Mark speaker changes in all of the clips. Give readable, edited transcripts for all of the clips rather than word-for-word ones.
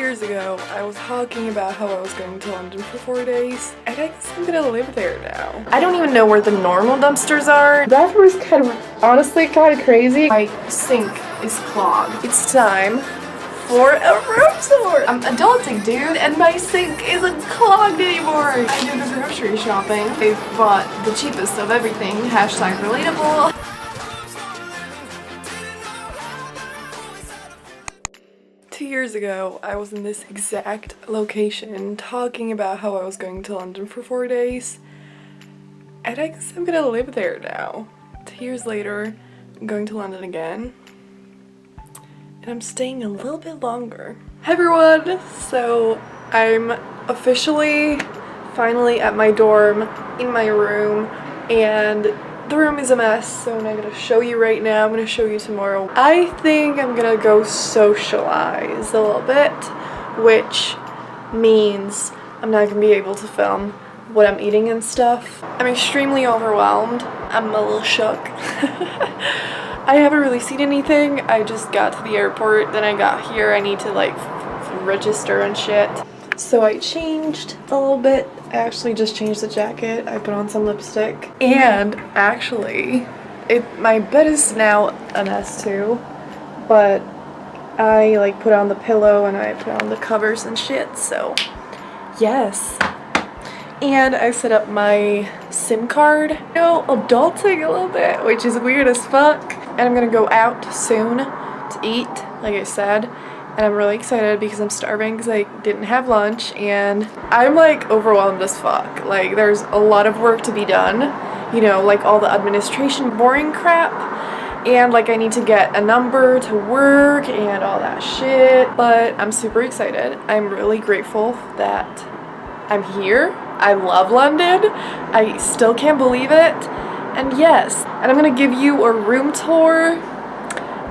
Speaker 1: 2 years ago, I was talking about how I was going to London for 4 days, and I guess I'm gonna live there now. I don't even know where the normal dumpsters are. The bathroom is honestly kind of crazy. My sink is clogged. It's time for a room tour. I'm adulting, dude, and my sink isn't clogged anymore. I do the grocery shopping. I bought the cheapest of everything. Hashtag relatable. Two years ago, I was in this exact location talking about how I was going to London for 4 days, and I guess I'm gonna live there now. 2 years later, I'm going to London again, and I'm staying a little bit longer. Hi everyone! So, I'm officially finally at my dorm, in my room, and the room is a mess, so I'm not gonna show you right now. I'm gonna show you tomorrow. I think I'm gonna go socialize a little bit, which means I'm not gonna be able to film what I'm eating and stuff. I'm extremely overwhelmed. I'm a little shook. I haven't really seen anything. I just got to the airport, then I got here. I need to like register and shit. So I changed a little bit. I actually just changed the jacket. I put on some lipstick. And actually, my bed is now a mess too. But I like put on the pillow and I put on the covers and shit, so yes. And I set up my SIM card. You know, adulting a little bit, which is weird as fuck. And I'm gonna go out soon to eat, like I said. And I'm really excited because I'm starving because I didn't have lunch and I'm like overwhelmed as fuck. Like there's a lot of work to be done, you know, like all the administration boring crap, and like I need to get a number to work and all that shit. But I'm super excited. I'm really grateful that I'm here. I love London. I still can't believe it. And yes, and I'm gonna give you a room tour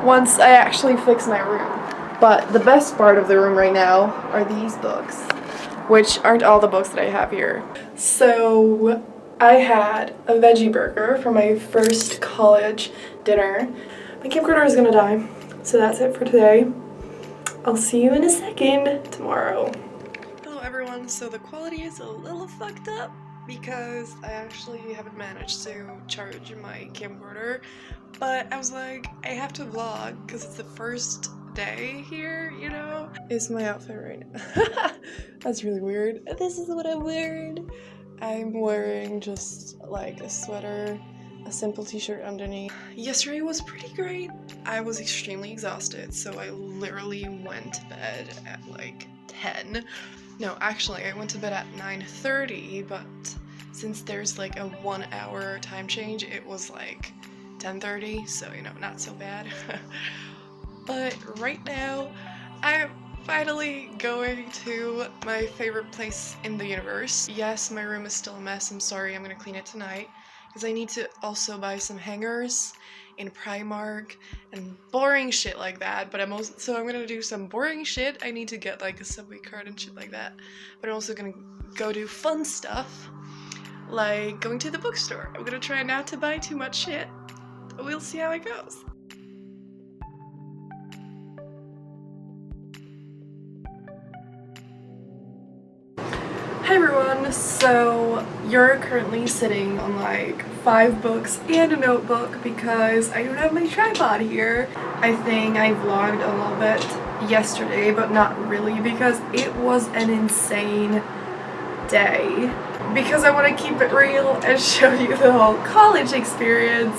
Speaker 1: once I actually fix my room. But the best part of the room right now are these books, which aren't all the books that I have here. So I had a veggie burger for my first college dinner. My camcorder is gonna die, so that's it for today. I'll see you in a second tomorrow. Hello everyone, so the quality is a little fucked up because I actually haven't managed to charge my camcorder, but I was like, I have to vlog because it's the first day here, you know? Is my outfit right now. That's really weird. This is what I'm wearing. I'm wearing just like a sweater, a simple t-shirt underneath. Yesterday was pretty great. I was extremely exhausted, so I literally went to bed at like 10. No, actually, I went to bed at 9:30, but since there's like a 1 hour time change, it was like 10:30, so you know, not so bad. But right now, I'm finally going to my favorite place in the universe. Yes, my room is still a mess. I'm sorry, I'm gonna clean it tonight because I need to also buy some hangers in Primark and boring shit like that. But I'm gonna do some boring shit. I need to get like a subway card and shit like that. But I'm also gonna go do fun stuff like going to the bookstore. I'm gonna try not to buy too much shit. We'll see how it goes. Hi everyone, so you're currently sitting on like 5 books and a notebook because I don't have my tripod here. I think I vlogged a little bit yesterday, but not really because it was an insane day. Because I want to keep it real and show you the whole college experience,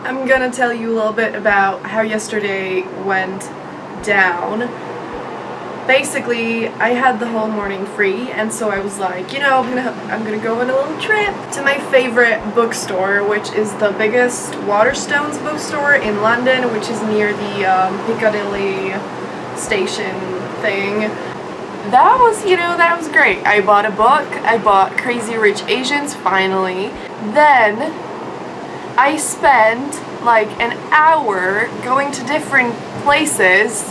Speaker 1: I'm gonna tell you a little bit about how yesterday went down. Basically, I had the whole morning free, and so I was like, you know, I'm gonna go on a little trip to my favorite bookstore, which is the biggest Waterstones bookstore in London, which is near the Piccadilly station thing. That was great. I bought a book. I bought Crazy Rich Asians, finally. Then, I spent like an hour going to different places,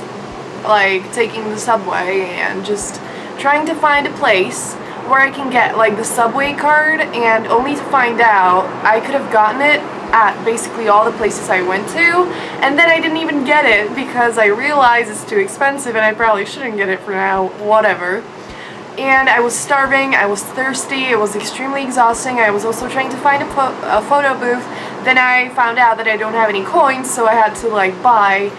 Speaker 1: like taking the subway and just trying to find a place where I can get like the subway card, and only to find out I could have gotten it at basically all the places I went to, and then I didn't even get it because I realized it's too expensive and I probably shouldn't get it for now, whatever. And I was starving, I was thirsty, it was extremely exhausting. I was also trying to find a photo booth. Then I found out that I don't have any coins, so I had to like buy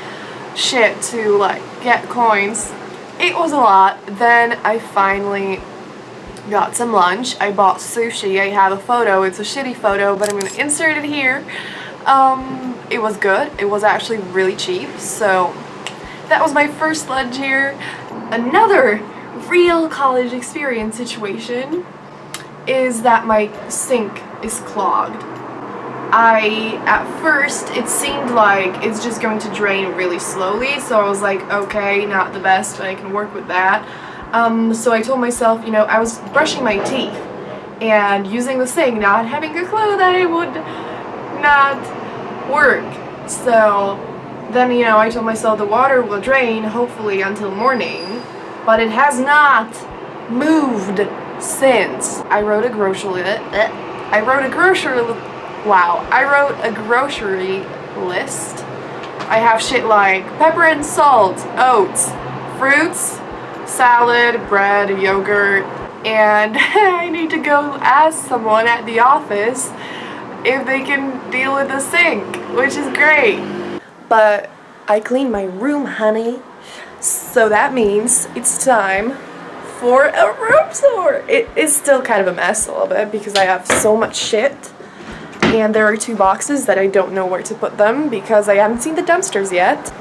Speaker 1: shit to like get coins. It was a lot. Then I finally got some lunch. I bought sushi. I have a photo. It's a shitty photo, but I'm gonna insert it here. It was good. It was actually really cheap, so that was my first lunch here. Another real college experience situation is that my sink is clogged. At first, it seemed like it's just going to drain really slowly, so I was like, okay, not the best, but I can work with that. So I told myself, you know, I was brushing my teeth and using the sink, not having a clue that it would not work. So then, you know, I told myself the water will drain hopefully until morning, but it has not moved since. I wrote a grocery list. I have shit like pepper and salt, oats, fruits, salad, bread, yogurt, and I need to go ask someone at the office if they can deal with the sink, which is great. But I cleaned my room, honey, so that means it's time for a room tour. It is still kind of a mess a little bit because I have so much shit, and there are 2 boxes that I don't know where to put them because I haven't seen the dumpsters yet.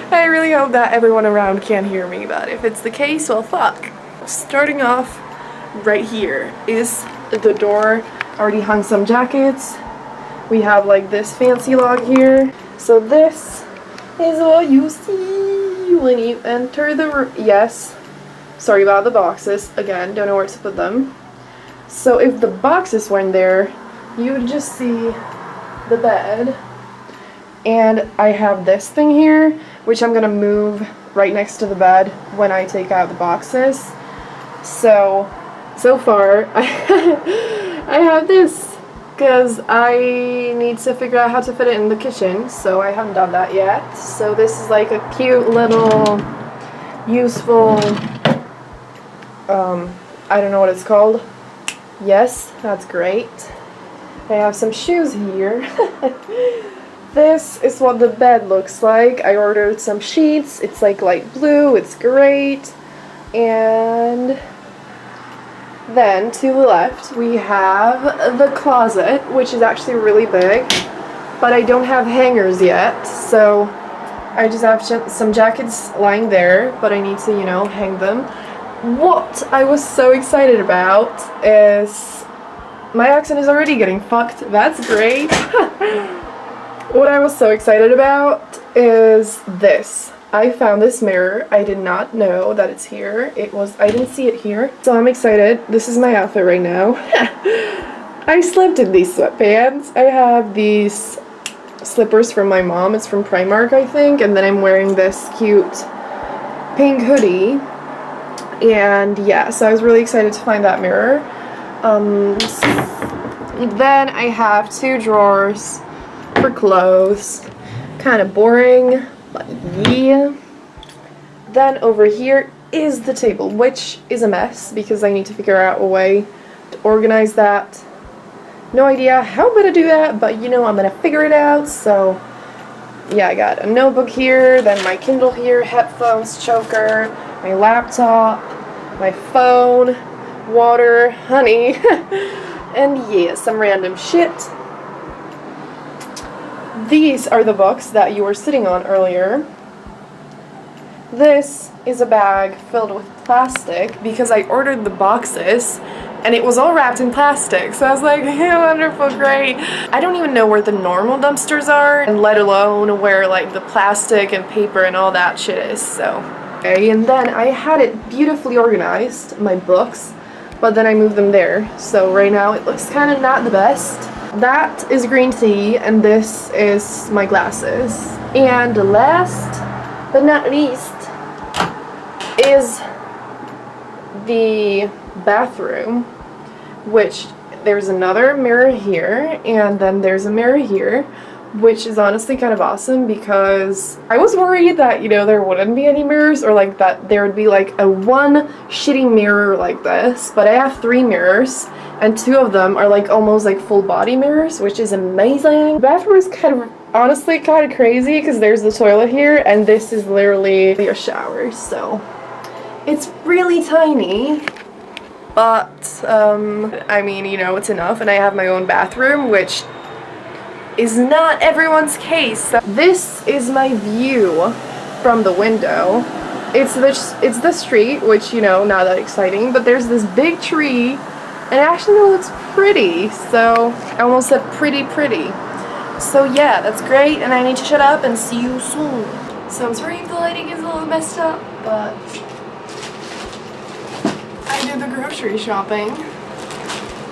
Speaker 1: I really hope that everyone around can hear me, but if it's the case, well, fuck. Starting off right here is the door. I already hung some jackets. We have like this fancy log here. So this is what you see when you enter the room. Yes, sorry about the boxes. Again, don't know where to put them. So if the boxes weren't there, you would just see the bed. And I have this thing here, which I'm gonna move right next to the bed when I take out the boxes. So far, I have this because I need to figure out how to fit it in the kitchen, so I haven't done that yet. So this is like a cute little useful, I don't know what it's called. Yes, that's great. I have some shoes here. This is what the bed looks like. I ordered some sheets. It's like light blue. It's great. And then to the left we have the closet, which is actually really big, but I don't have hangers yet, so I just have some jackets lying there, but I need to, you know, hang them. What I was so excited about is my accent is already getting fucked. That's great. What I was so excited about is this. I found this mirror. I did not know that it's here. I didn't see it here. So I'm excited. This is my outfit right now. I slept in these sweatpants. I have these slippers from my mom. It's from Primark, I think. And then I'm wearing this cute pink hoodie. And yeah, so I was really excited to find that mirror. Then I have 2 drawers for clothes. Kind of boring, but yeah. Then over here is the table, which is a mess because I need to figure out a way to organize that. No idea how I'm gonna do that, but you know I'm gonna figure it out. So yeah, I got a notebook here, then my Kindle here, headphones, choker, my laptop, my phone, water, honey, and yeah, some random shit. These are the books that you were sitting on earlier. This is a bag filled with plastic because I ordered the boxes and it was all wrapped in plastic. So I was like, hey, wonderful, great. I don't even know where the normal dumpsters are, and let alone where like the plastic and paper and all that shit is. So, okay, and then I had it beautifully organized, my books, but then I moved them there. So right now it looks kind of not the best. That is green tea, and this is my glasses. And last but not least is the bathroom, which there's another mirror here, and then there's a mirror here, which is honestly kind of awesome because I was worried that, you know, there wouldn't be any mirrors, or like that there would be like a one shitty mirror like this, but I have 3 mirrors, and 2 of them are like almost like full body mirrors, which is amazing. The bathroom is kind of honestly kind of crazy because there's the toilet here, and this is literally your shower, so it's really tiny. But, I mean, you know, it's enough, and I have my own bathroom, which is not everyone's case. This is my view from the window. It's the street, which, you know, not that exciting, but there's this big tree, and it actually looks pretty, so I almost said pretty. So yeah, that's great, and I need to shut up and see you soon. So I'm sorry if the lighting is a little messed up, but I did the grocery shopping.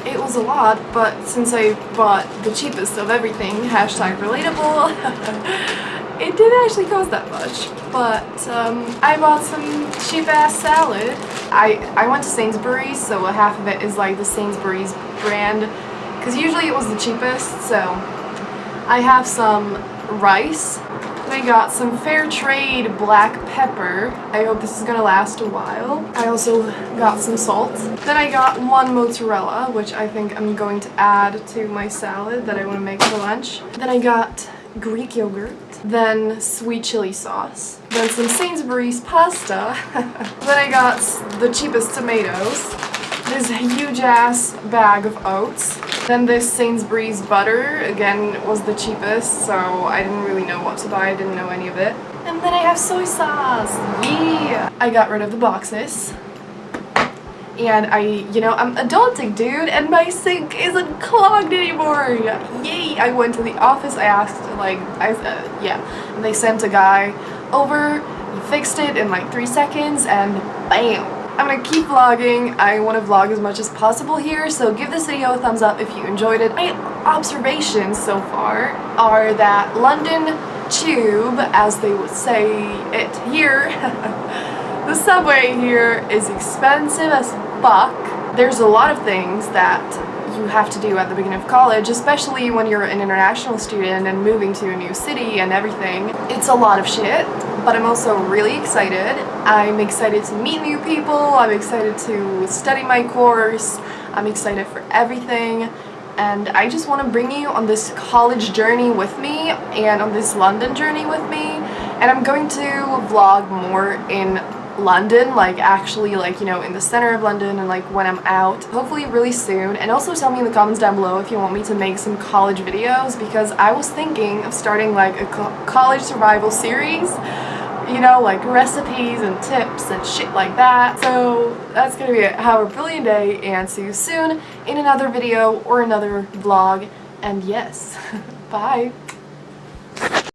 Speaker 1: It was a lot, but since I bought the cheapest of everything, hashtag relatable, it didn't actually cost that much. But I bought some cheap-ass salad. I went to Sainsbury's, so half of it is like the Sainsbury's brand, because usually it was the cheapest, so I have some rice. I got some fair trade black pepper. I hope this is gonna last a while. I also got some salt. Then I got 1 mozzarella, which I think I'm going to add to my salad that I want to make for lunch. Then I got Greek yogurt. Then sweet chili sauce. Then some Sainsbury's pasta. Then I got the cheapest tomatoes. This huge ass bag of oats. Then this Sainsbury's butter, again, was the cheapest, so I didn't really know what to buy, I didn't know any of it. And then I have soy sauce, yeah! I got rid of the boxes. And I'm adulting, dude, and my sink isn't clogged anymore! Yay! I went to the office, I asked, and they sent a guy over, he fixed it in like 3 seconds, and bam! I'm gonna keep vlogging. I want to vlog as much as possible here, so give this video a thumbs up if you enjoyed it. My observations so far are that London Tube, as they would say it here, the subway here is expensive as fuck. There's a lot of things that you have to do at the beginning of college, especially when you're an international student and moving to a new city and everything. It's a lot of shit, but I'm also really excited. I'm excited to meet new people, I'm excited to study my course, I'm excited for everything, and I just want to bring you on this college journey with me and on this London journey with me. And I'm going to vlog more in London, like actually like, you know, in the center of London, and like when I'm out, hopefully really soon. And also tell me in the comments down below if you want me to make some college videos, because I was thinking of starting like a college survival series, you know, like recipes and tips and shit like that. So that's gonna be it. Have a brilliant day, and see you soon in another video or another vlog. And yes, bye.